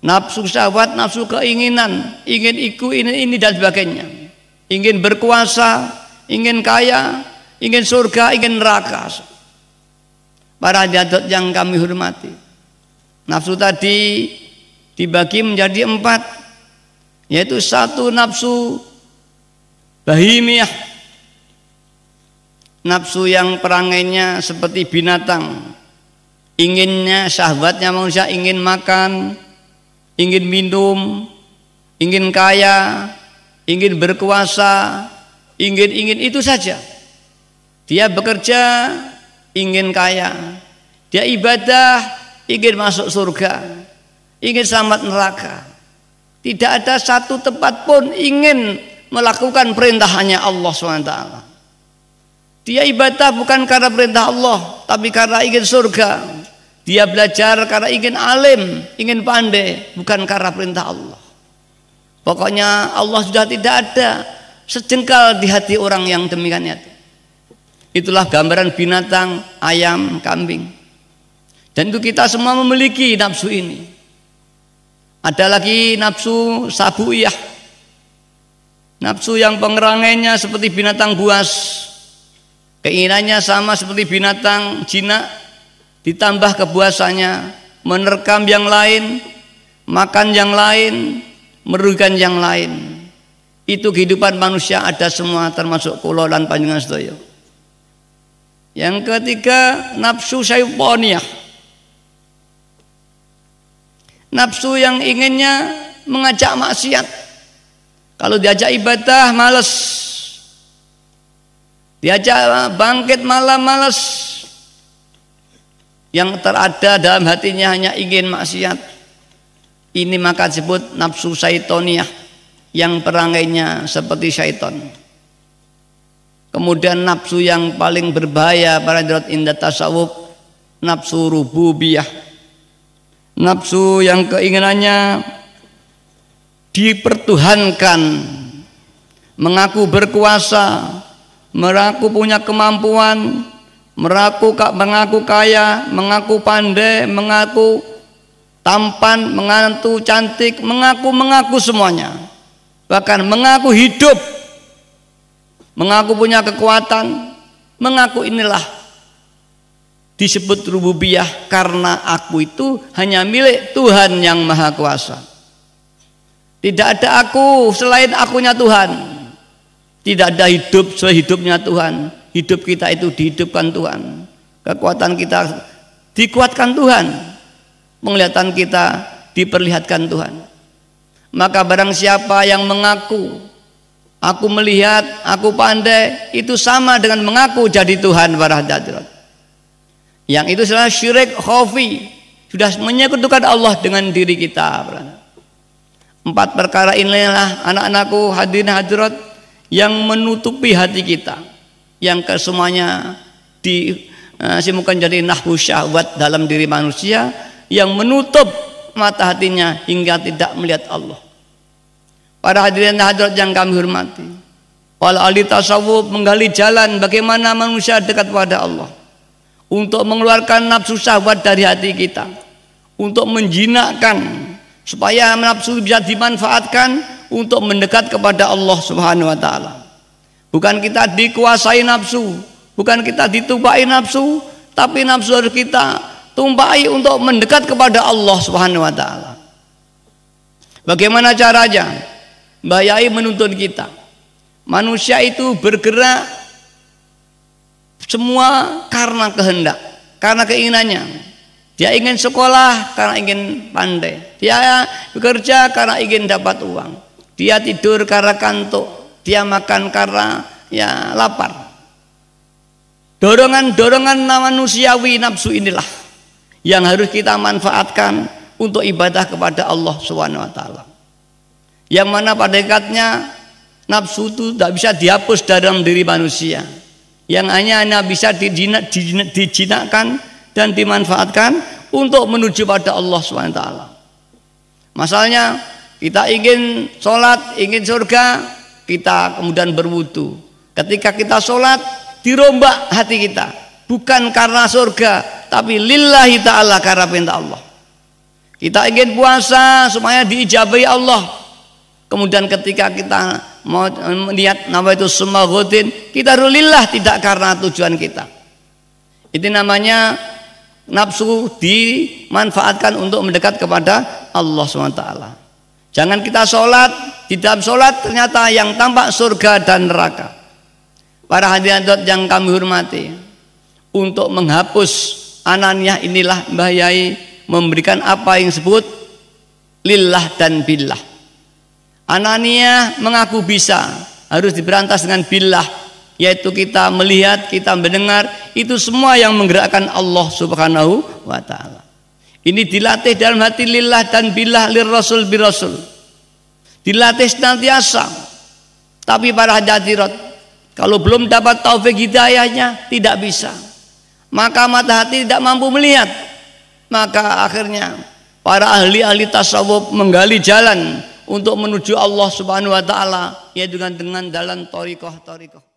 nafsu syahwat, nafsu keinginan, ingin ini dan sebagainya, ingin berkuasa, ingin kaya, ingin surga, ingin neraka. Para hadirat yang kami hormati, nafsu tadi dibagi menjadi 4, yaitu 1 nafsu bahimiyah, nafsu yang perangainya seperti binatang, inginnya, syahwatnya manusia ingin makan, ingin minum, ingin kaya, ingin berkuasa, ingin itu saja. Dia bekerja ingin kaya, dia ibadah ingin masuk surga, ingin selamat neraka. Tidak ada satu tempat pun ingin melakukan perintahnya Allah SWT. Dia ibadah bukan karena perintah Allah, tapi karena ingin surga. Dia belajar karena ingin alim, ingin pandai, bukan karena perintah Allah. Pokoknya Allah sudah tidak ada sejengkal di hati orang yang demikian itu. Itulah gambaran binatang, ayam, kambing. Dan itu kita semua memiliki nafsu ini. Ada lagi nafsu sabuiyah, nafsu yang pengerangainya seperti binatang buas, keinginannya sama seperti binatang jinak, ditambah kebuasannya, menerkam yang lain, makan yang lain, merugikan yang lain. Itu kehidupan manusia ada semua, termasuk kula lan panjenengan sedaya. Yang ketiga, nafsu syaitaniyah, nafsu yang inginnya mengajak maksiat. Kalau diajak ibadah malas, diajak bangkit malam malas. Yang terada dalam hatinya hanya ingin maksiat. Ini maka disebut nafsu syaitaniyah, yang perangainya seperti syaitan. Kemudian nafsu yang paling berbahaya para hadirat indah tasawuf, nafsu rububiyah, nafsu yang keinginannya dipertuhankan, mengaku berkuasa, mengaku punya kemampuan, mengaku kaya, mengaku pandai, mengaku tampan, mengaku cantik, mengaku semuanya, bahkan mengaku hidup, mengaku punya kekuatan, mengaku inilah disebut rububiyah, karena aku itu hanya milik Tuhan yang Maha Kuasa. Tidak ada aku selain akunya Tuhan. Tidak ada hidup selain hidupnya Tuhan. Hidup kita itu dihidupkan Tuhan. Kekuatan kita dikuatkan Tuhan. Penglihatan kita diperlihatkan Tuhan. Maka barang siapa yang mengaku aku melihat, aku pandai, itu sama dengan mengaku jadi Tuhan para hadirat. Yang itu adalah syirik khafi, sudah menyekutukan Allah dengan diri kita. 4 perkara inilah anak-anakku hadirin hadirat yang menutupi hati kita, yang kesemuanya disimukan jadi nahwu syahwat dalam diri manusia, yang menutup mata hatinya hingga tidak melihat Allah. Para hadirin hadirat yang kami hormati, para ahli tasawuf menggali jalan bagaimana manusia dekat kepada Allah, untuk mengeluarkan nafsu syahwat dari hati kita, untuk menjinakkan supaya nafsu bisa dimanfaatkan untuk mendekat kepada Allah Subhanahu wa taala. Bukan kita dikuasai nafsu, bukan kita ditumpai nafsu, tapi nafsu harus kita tumpai untuk mendekat kepada Allah Subhanahu wa taala. Bagaimana caranya? Mbah Yai menuntun kita. Manusia itu bergerak semua karena kehendak, karena keinginannya. Dia ingin sekolah karena ingin pandai. Dia bekerja karena ingin dapat uang. Dia tidur karena kantuk. Dia makan karena lapar. Dorongan-dorongan manusiawi nafsu inilah yang harus kita manfaatkan untuk ibadah kepada Allah Subhanahu wa taala. Yang mana pada hakikatnya nafsu itu tidak bisa dihapus dalam diri manusia. Yang hanya bisa dijinakkan dan dimanfaatkan untuk menuju pada Allah SWT. Masalahnya kita ingin sholat, ingin surga, kita kemudian berwudu. Ketika kita sholat, dirombak hati kita, bukan karena surga, tapi lillahi ta'ala, karena perintah Allah. Kita ingin puasa supaya diijabahi Allah. Kemudian ketika kita mau melihat nawaitu summa ghadin, kita lillah, tidak karena tujuan kita. Itu namanya nafsu dimanfaatkan untuk mendekat kepada Allah SWT. Jangan kita sholat, di dalam sholat ternyata yang tampak surga dan neraka. Para hadirin yang kami hormati, untuk menghapus ananiah inilah Mbah Yai memberikan apa yang disebut lillah dan billah. Ananiah mengaku bisa, harus diberantas dengan billah, yaitu kita melihat, kita mendengar, itu semua yang menggerakkan Allah Subhanahu wa ta'ala. Ini dilatih dalam hati lillah dan billah, lirrasul birasul, dilatih senantiasa. Tapi para hadirat, kalau belum dapat taufik hidayahnya, tidak bisa. Maka mata hati tidak mampu melihat. Maka akhirnya para ahli-ahli tasawuf menggali jalan untuk menuju Allah Subhanahu wa ta'ala, yaitu dengan jalan thariqah.